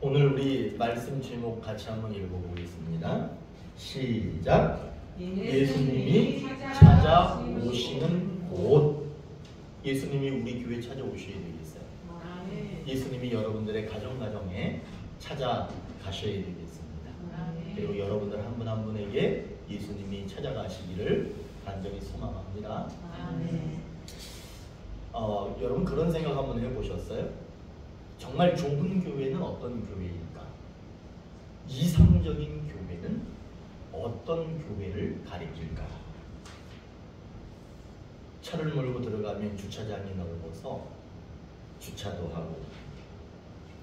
오늘 우리 말씀 제목 같이 한번 읽어보겠습니다. 시작. 예수님이 찾아오시는 곳. 예수님이 우리 교회 찾아오셔야 되겠어요. 예수님이 여러분들의 가정에 찾아가셔야 되겠습니다. 그리고 여러분들 한 분 한 분에게 예수님이 찾아가시기를 간절히 소망합니다. 여러분 그런 생각 한번 해보셨어요? 정말 좁은 교회는 어떤 교회일까? 이상적인 교회는 어떤 교회를 가리킬까? 차를 몰고 들어가면 주차장이 넓어서 주차도 하고,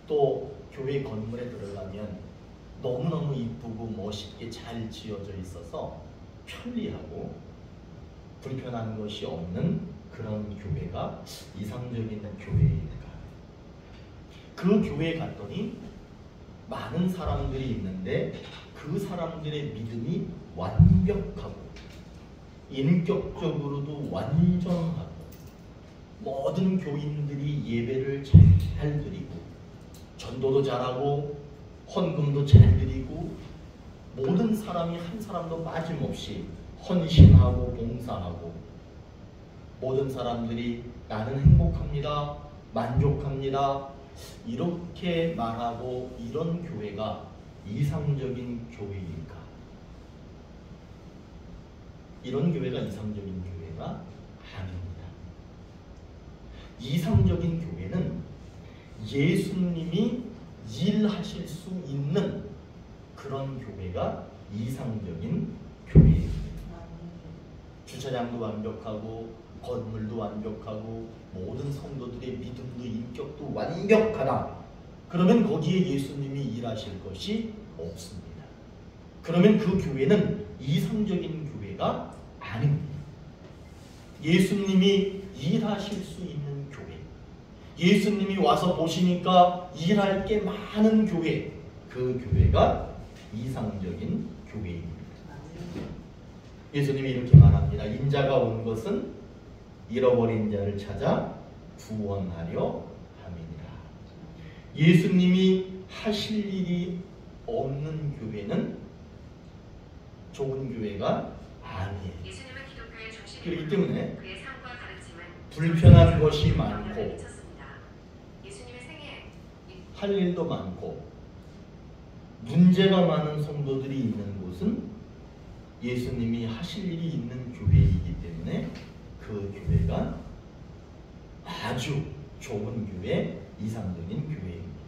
또 교회 건물에 들어가면 너무너무 이쁘고 멋있게 잘 지어져 있어서 편리하고 불편한 것이 없는 그런 교회가 이상적인 교회일까? 그 교회에 갔더니 많은 사람들이 있는데 그 사람들의 믿음이 완벽하고 인격적으로도 완전하고 모든 교인들이 예배를 잘 드리고 전도도 잘하고 헌금도 잘 드리고 모든 사람이 한 사람도 빠짐없이 헌신하고 봉사하고 모든 사람들이 나는 행복합니다, 만족합니다 이렇게 말하고 이런 교회가 이상적인 교회일까? 이런 교회가 이상적인 교회가 아닙니다. 이상적인 교회는 예수님이 일하실 수 있는 그런 교회가 이상적인 교회입니다. 주차장도 완벽하고 건물도 완벽하고 모든 성도들의 믿음도 인격도 완벽하다. 그러면 거기에 예수님이 일하실 것이 없습니다. 그러면 그 교회는 이상적인 교회가 아닙니다. 예수님이 일하실 수 있는 교회, 예수님이 와서 보시니까 일할 게 많은 교회, 그 교회가 이상적인 교회입니다. 예수님이 이렇게 말합니다. 인자가 온 것은 잃어버린 자를 찾아 구원하려 함이니라. 예수님이 하실 일이 없는 교회는 좋은 교회가 아니에요. 그렇기 때문에 불편한 것이 많고 할 일도 많고 문제가 많은 성도들이 있는 곳은 예수님이 하실 일이 있는 교회이기 때문에 그 교회가 아주 좋은 교회, 이상적인 교회입니다.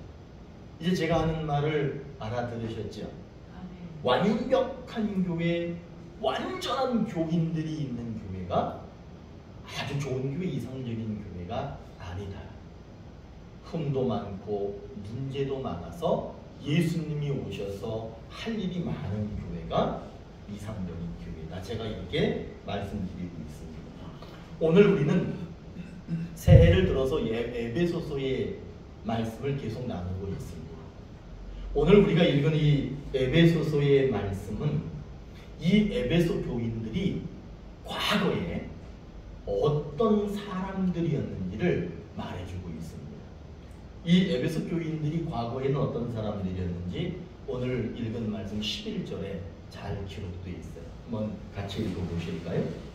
이제 제가 하는 말을 알아들으셨죠? 완벽한 교회, 완전한 교인들이 있는 교회가 아주 좋은 교회, 이상적인 교회가 아니다. 흠도 많고 문제도 많아서 예수님이 오셔서 할 일이 많은 교회가 이상적인 교회다. 제가 이렇게 말씀드리고 있습니다. 오늘 우리는 새해를 들어서 에베소서의 말씀을 계속 나누고 있습니다. 오늘 우리가 읽은 이 에베소서의 말씀은 이 에베소 교인들이 과거에 어떤 사람들이었는지를 말해주고 있습니다. 이 에베소 교인들이 과거에는 어떤 사람들이었는지 오늘 읽은 말씀 11절에 잘 기록되어 있어요. 한번 같이 읽어보실까요?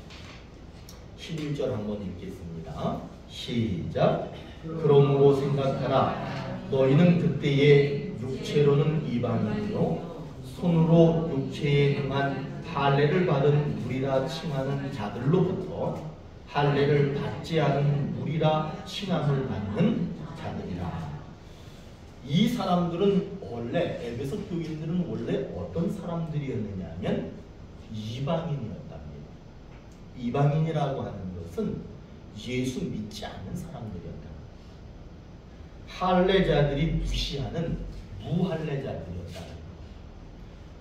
11절 한번 읽겠습니다. 시작. 그러므로 생각하라. 너희는 그때에 육체로는 이방인이요 손으로 육체에 행한 할례를 받은 무리라 칭하는 자들로부터 할례를 받지 않은 무리라 칭함을 받는 자들이라. 이 사람들은 원래 에베소 교인들은 원래 어떤 사람들이었느냐 하면 이방인이었답니다. 이방인이라고 하는 것은 예수 믿지 않는 사람들이었다. 할례자들이 무시하는 무할례자들이었다.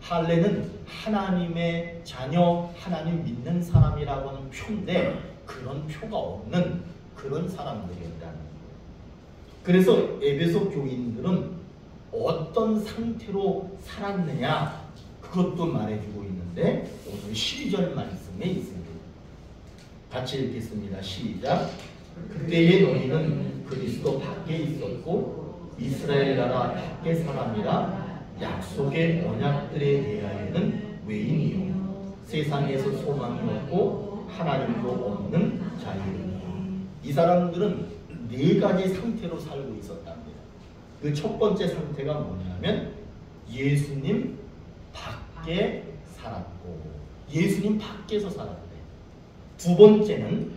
할례는 하나님의 자녀, 하나님 믿는 사람이라고 하는 표인데 그런 표가 없는 그런 사람들이었다는 거예요. 그래서 에베소 교인들은 어떤 상태로 살았느냐 그것도 말해주고 있는데 오늘 12절 말씀에 있습니다. 같이 읽겠습니다. 시작. 그때의 너희는 그리스도 밖에 있었고 이스라엘 나라 밖의 사람이라 약속의 언약들에 대하여는 외인이요 세상에서 소망이 없고 하나님도 없는 자유이니. 이 사람들은 네 가지 상태로 살고 있었답니다. 그 첫 번째 상태가 뭐냐면 예수님 밖에 살았고, 예수님 밖에서 살았대. 두 번째는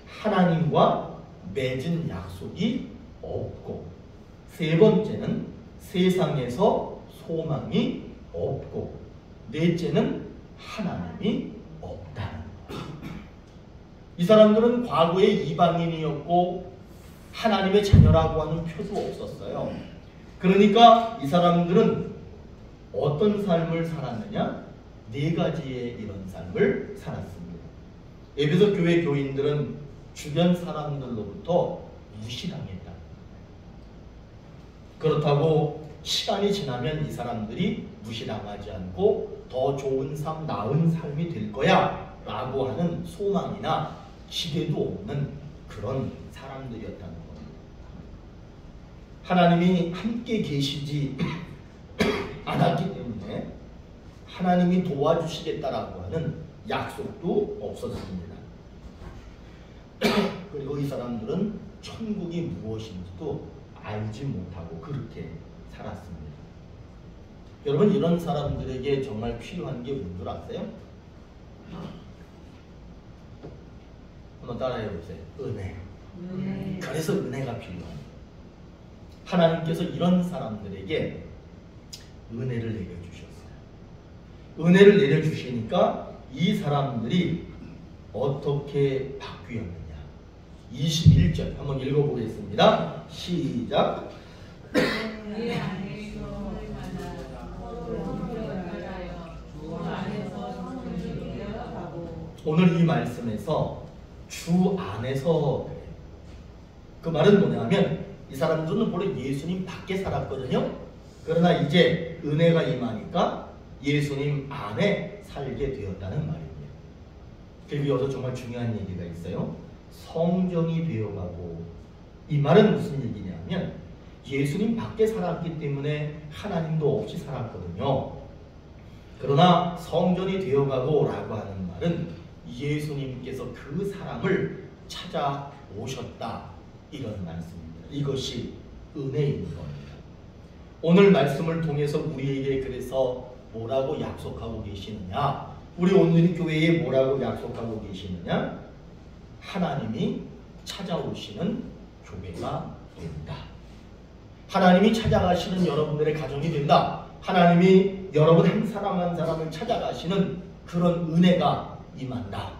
하나님과 맺은 약속이 없고, 세 번째는 세상에서 소망이 없고, 넷째는 하나님이 없다는 거예요. 이 사람들은 과거에 이방인이었고 하나님의 자녀라고 하는 표도 없었어요. 그러니까 이 사람들은 어떤 삶을 살았느냐? 네 가지의 이런 삶을 살았습니다. 에베소 교회 교인들은 주변 사람들로부터 무시당했다. 그렇다고 시간이 지나면 이 사람들이 무시당하지 않고 더 좋은 삶, 나은 삶이 될 거야 라고 하는 소망이나 기대도 없는 그런 사람들이었다는 겁니다. 하나님이 함께 계시지 않았기 때문에 하나님이 도와주시겠다라고 하는 약속도 없었습니다. 그리고 이 사람들은 천국이 무엇인지도 알지 못하고 그렇게 살았습니다. 여러분, 이런 사람들에게 정말 필요한 게 뭔 줄 아세요? 한번 따라해 보세요. 은혜. 그래서 은혜가 필요합니다. 하나님께서 이런 사람들에게 은혜를 내려주셨어요. 은혜를 내려주시니까 이 사람들이 어떻게 바뀌었느냐. 21절 한번 읽어보겠습니다. 시작. 오늘 이 말씀에서 주 안에서, 그 말은 뭐냐면 이 사람들은 원래 예수님 밖에 살았거든요. 그러나 이제 은혜가 임하니까 예수님 안에 살게 되었다는 말입니다. 그리고 여기서 정말 중요한 얘기가 있어요. 성전이 되어가고, 이 말은 무슨 얘기냐면 예수님 밖에 살았기 때문에 하나님도 없이 살았거든요. 그러나 성전이 되어가고 라고 하는 말은 예수님께서 그 사람을 찾아오셨다, 이런 말씀입니다. 이것이 은혜인 겁니다. 오늘 말씀을 통해서 우리에게 그래서 뭐라고 약속하고 계시느냐? 우리 온누리 교회에 뭐라고 약속하고 계시느냐? 하나님이 찾아오시는 교회가 된다. 하나님이 찾아가시는 여러분들의 가정이 된다. 하나님이 여러분 한 사람 한 사람을 찾아가시는 그런 은혜가 임한다.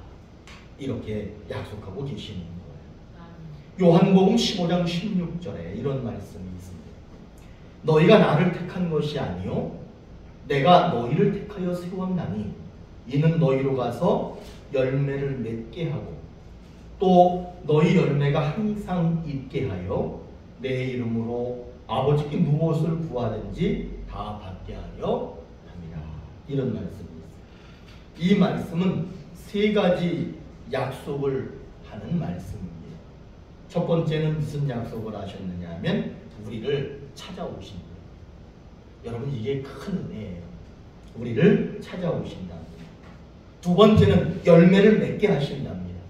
이렇게 약속하고 계시는 거예요. 요한복음 15장 16절에 이런 말씀이 있습니다. 너희가 나를 택한 것이 아니요 내가 너희를 택하여 세웠나니 이는 너희로 가서 열매를 맺게 하고 또 너희 열매가 항상 있게 하여 내 이름으로 아버지께 무엇을 구하든지 다 받게 하려 합니다. 이런 말씀이 있습니다. 이 말씀은 세 가지 약속을 하는 말씀입니다. 첫 번째는 무슨 약속을 하셨느냐 하면 우리를 찾아오신 거예요. 여러분, 이게 큰 은혜예요. 우리를 찾아오신답니다. 두 번째는 열매를 맺게 하신답니다.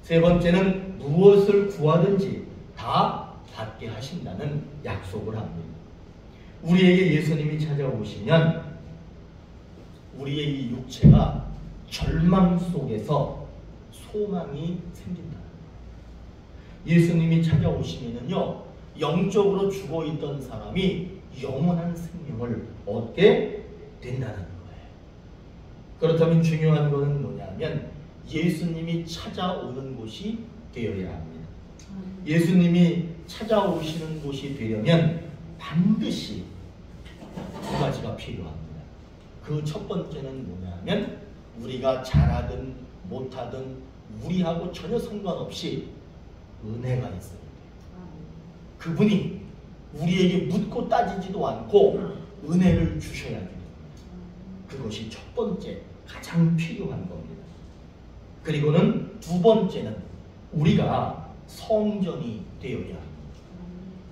세 번째는 무엇을 구하든지 다 받게 하신다는 약속을 합니다. 우리에게 예수님이 찾아오시면 우리의 이 육체가 절망 속에서 소망이 생긴다. 예수님이 찾아오시면은요, 영적으로 죽어있던 사람이 영원한 생명을 얻게 된다는 거예요. 그렇다면 중요한 것은 뭐냐면 예수님이 찾아오는 곳이 되어야 합니다. 예수님이 찾아오시는 곳이 되려면 반드시 두 가지가 필요합니다. 그 첫 번째는 뭐냐면 우리가 잘하든 못하든 우리하고 전혀 상관없이 은혜가 있어야 돼요. 그분이 우리에게 묻고 따지지도 않고 은혜를 주셔야 됩니다. 그것이 첫 번째 가장 필요한 겁니다. 그리고는 두 번째는 우리가 성전이 되어야 합니다.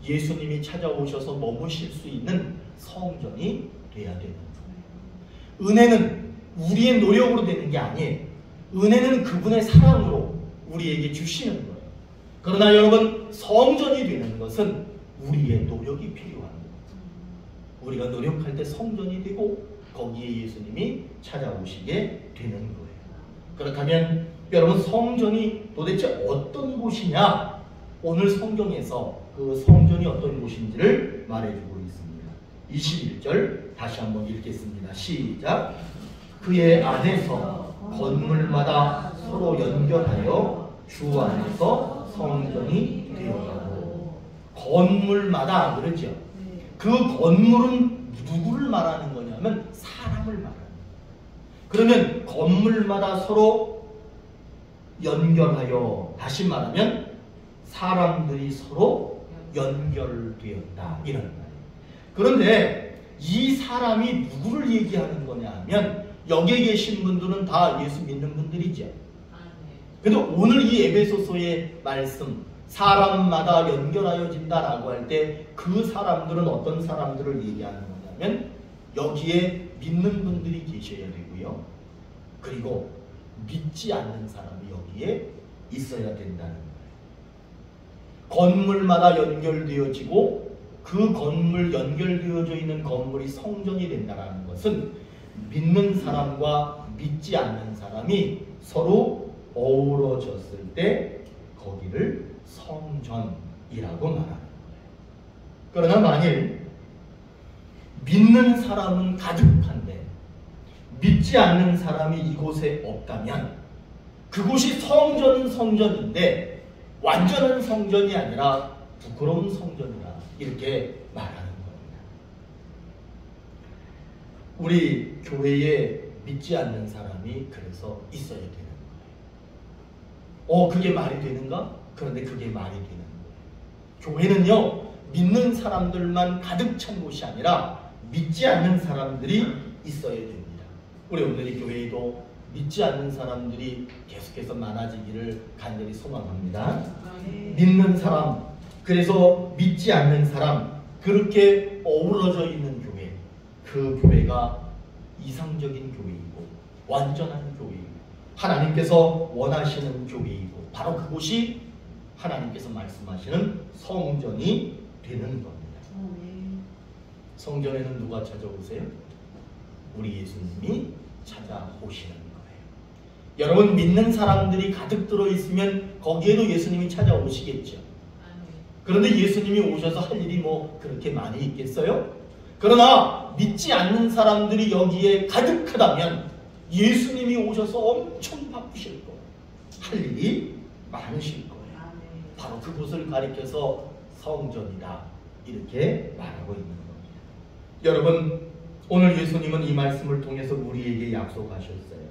예수님이 찾아오셔서 머무실 수 있는 성전이 돼야 되는 거예요. 은혜는 우리의 노력으로 되는 게 아니에요. 은혜는 그분의 사랑으로 우리에게 주시는 거예요. 그러나 여러분, 성전이 되는 것은 우리의 노력이 필요한 거예요. 우리가 노력할 때 성전이 되고 거기에 예수님이 찾아오시게 되는 거예요. 그렇다면 여러분, 성전이 도대체 어떤 곳이냐? 오늘 성경에서 그 성전이 어떤 곳인지를 말해주고 있습니다. 21절 다시 한번 읽겠습니다. 시작. 그의 안에서 건물마다 서로 연결하여 주 안에서 성전이 되었다고. 건물마다 그러죠. 그 건물은 누구를 말하는 거냐면 사람을 말하는 거예요. 그러면 건물마다 서로 연결하여, 다시 말하면 사람들이 서로 연결되었다, 이런 말이에요. 그런데 이 사람이 누구를 얘기하는 거냐 하면 여기에 계신 분들은 다 예수 믿는 분들이죠. 근데 오늘 이 에베소서의 말씀, 사람마다 연결하여진다라고 할 때 그 사람들은 어떤 사람들을 얘기하는 거냐면 여기에 믿는 분들이 계셔야 되고요. 그리고 믿지 않는 사람이 여기에 있어야 된다는 거예요. 건물마다 연결되어지고 그 건물, 연결되어져 있는 건물이 성전이 된다는 것은 믿는 사람과 믿지 않는 사람이 서로 어우러졌을 때 거기를 성전이라고 말하는 거예요. 그러나 만일 믿는 사람은 가득한데 믿지 않는 사람이 이곳에 없다면 그곳이 성전은 성전인데 완전한 성전이 아니라 부끄러운 성전이라 이렇게 말하는 겁니다. 우리 교회에 믿지 않는 사람이 그래서 있어야 되는 거예요. 그게 말이 되는가? 그런데 그게 말이 되는 거예요. 교회는요, 믿는 사람들만 가득 찬 곳이 아니라 믿지 않는 사람들이 있어야 됩니다. 우리 오늘 이 교회에도 믿지 않는 사람들이 계속해서 많아지기를 간절히 소망합니다. 믿는 사람, 그래서 믿지 않는 사람, 그렇게 어우러져 있는 교회, 그 교회가 이상적인 교회이고 완전한 교회이고 하나님께서 원하시는 교회이고 바로 그곳이 하나님께서 말씀하시는 성전이 되는 겁니다. 성전에는 누가 찾아오세요? 우리 예수님이 찾아오시는 거예요. 여러분, 믿는 사람들이 가득 들어있으면 거기에도 예수님이 찾아오시겠죠. 그런데 예수님이 오셔서 할 일이 뭐 그렇게 많이 있겠어요? 그러나 믿지 않는 사람들이 여기에 가득하다면 예수님이 오셔서 엄청 바쁘실 거예요. 할 일이 많으실 거예요. 바로 그곳을 가리켜서 성전이다, 이렇게 말하고 있는 겁니다. 여러분, 오늘 예수님은 이 말씀을 통해서 우리에게 약속하셨어요.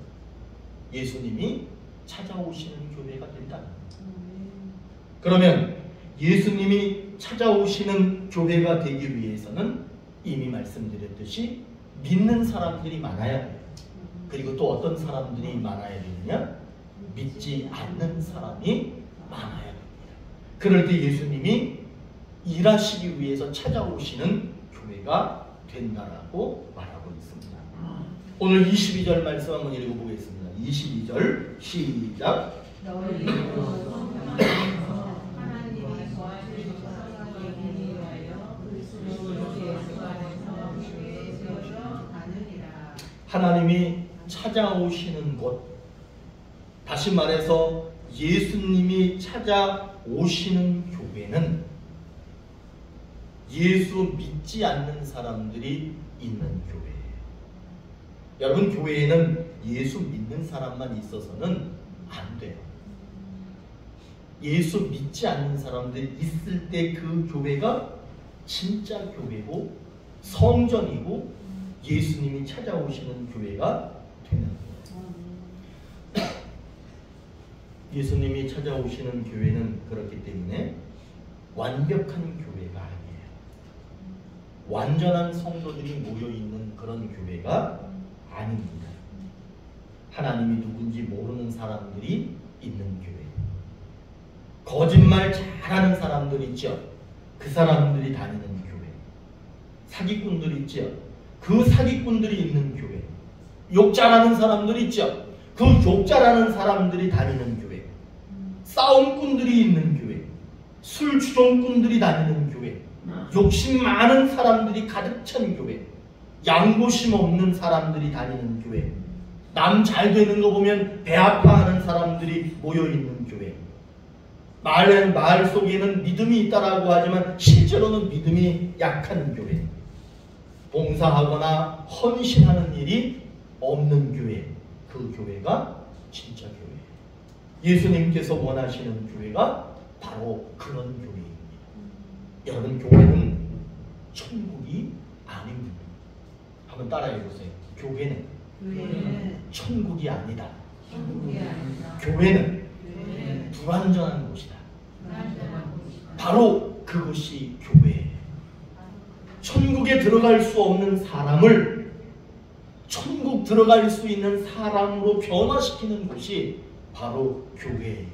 예수님이 찾아오시는 교회가 된다는 거예요. 그러면 예수님이 찾아오시는 교회가 되기 위해서는 이미 말씀드렸듯이 믿는 사람들이 많아야 돼요. 그리고 또 어떤 사람들이 많아야 되느냐? 믿지 않는 사람이 많아야 됩니다. 그럴 때 예수님이 일하시기 위해서 찾아오시는 교회가 된다라고 말하고 있습니다. 오늘 22절 말씀 한번 읽어보겠습니다. 22절 시작. 하나님이 찾아오시는 곳, 다시 말해서 예수님이 찾아오시는 교회는 예수 믿지 않는 사람들이 있는 교회예요. 여러분, 교회에는 예수 믿는 사람만 있어서는 안 돼요. 예수 믿지 않는 사람들이 있을 때 그 교회가 진짜 교회고 성전이고 예수님이 찾아오시는 교회가 되는 거예요. 예수님이 찾아오시는 교회는 그렇기 때문에 완벽한 교회가 아니에요. 완전한 성도들이 모여있는 그런 교회가 아닙니다. 하나님이 누군지 모르는 사람들이 있는 교회, 거짓말 잘하는 사람들 있죠. 그 사람들이 다니는 교회, 사기꾼들 있죠. 그 사기꾼들이 있는 교회, 욕잘하는 사람들 있죠. 그 욕잘하는 사람들이 다니는 교회, 싸움꾼들이 있는 교회, 술주정꾼들이 다니는 교회, 욕심 많은 사람들이 가득 찬 교회, 양보심 없는 사람들이 다니는 교회, 남 잘 되는 거 보면 배 아파하는 사람들이 모여있는 교회, 말 속에는 믿음이 있다라고 하지만 실제로는 믿음이 약한 교회, 봉사하거나 헌신하는 일이 없는 교회, 그 교회가 진짜 교회예요. 예수님께서 원하시는 교회가 바로 그런 교회입니다. 여러분, 교회는 천국이 아닙니다. 한번 따라해보세요. 교회는 천국이 아니다. 교회는 불완전한 곳이다. 바로 그것이 교회예요. 천국에 들어갈 수 없는 사람을 천국 들어갈 수 있는 사람으로 변화시키는 곳이 바로 교회예요.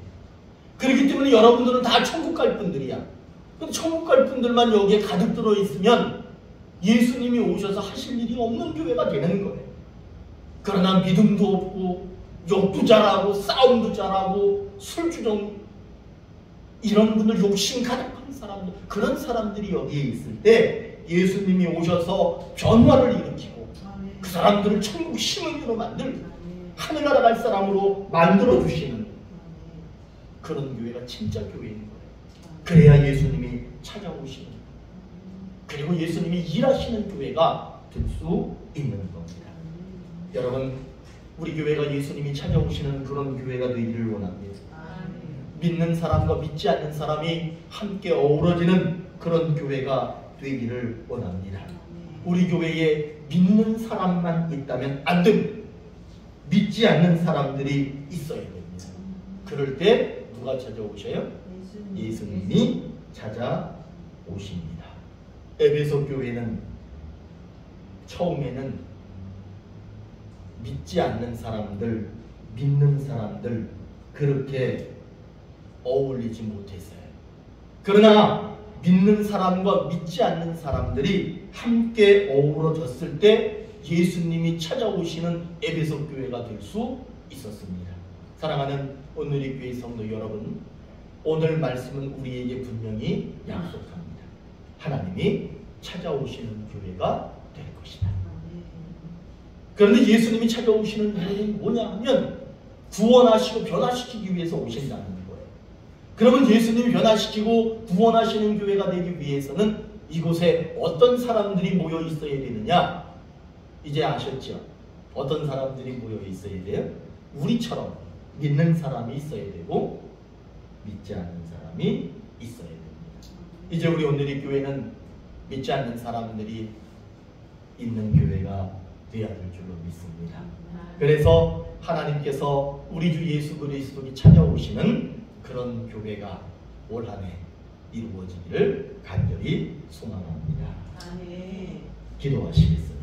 그렇기 때문에 여러분들은 다 천국 갈 분들이야. 근데 천국 갈 분들만 여기에 가득 들어있으면 예수님이 오셔서 하실 일이 없는 교회가 되는 거예요. 그러나 믿음도 없고 욕도 잘하고 싸움도 잘하고 술주정 이런 분들, 욕심 가득한 사람들, 그런 사람들이 여기에 있을 때 예수님이 오셔서 변화를 일으키고 그 사람들을 천국 시민으로 만들고 하늘나라 갈 사람으로 만들어주시는 그런 교회가 진짜 교회인 거예요. 그래야 예수님이 찾아오시는, 그리고 예수님이 일하시는 교회가 될 수 있는 겁니다. 여러분, 우리 교회가 예수님이 찾아오시는 그런 교회가 되기를 원합니다. 믿는 사람과 믿지 않는 사람이 함께 어우러지는 그런 교회가 되기를 원합니다. 우리 교회에 믿는 사람만 있다면 안 됩니다. 믿지 않는 사람들이 있어야 됩니다. 그럴 때 누가 찾아오셔요? 예수님이 찾아오십니다. 에베소 교회는 처음에는 믿지 않는 사람들, 믿는 사람들 그렇게 어울리지 못했어요. 그러나 믿는 사람과 믿지 않는 사람들이 함께 어우러졌을 때 예수님이 찾아오시는 에베소 교회가 될 수 있었습니다. 사랑하는 오늘의 교회 성도 여러분, 오늘 말씀은 우리에게 분명히 약속합니다. 하나님이 찾아오시는 교회가 될 것이다. 그런데 예수님이 찾아오시는 이유는 뭐냐 하면 구원하시고 변화시키기 위해서 오신다는 거예요. 그러면 예수님이 변화시키고 구원하시는 교회가 되기 위해서는 이곳에 어떤 사람들이 모여 있어야 되느냐? 이제 아셨죠? 어떤 사람들이 모여 있어야 돼요? 우리처럼 믿는 사람이 있어야 되고 믿지 않는 사람이 있어야 됩니다. 이제 우리 오늘의 교회는 믿지 않는 사람들이 있는 교회가 되어야 될 줄로 믿습니다. 그래서 하나님께서 우리 주 예수 그리스도를 찾아오시는 그런 교회가 올 한 해 이루어지기를 간절히 소망합니다. 아멘. 기도하시겠습니다.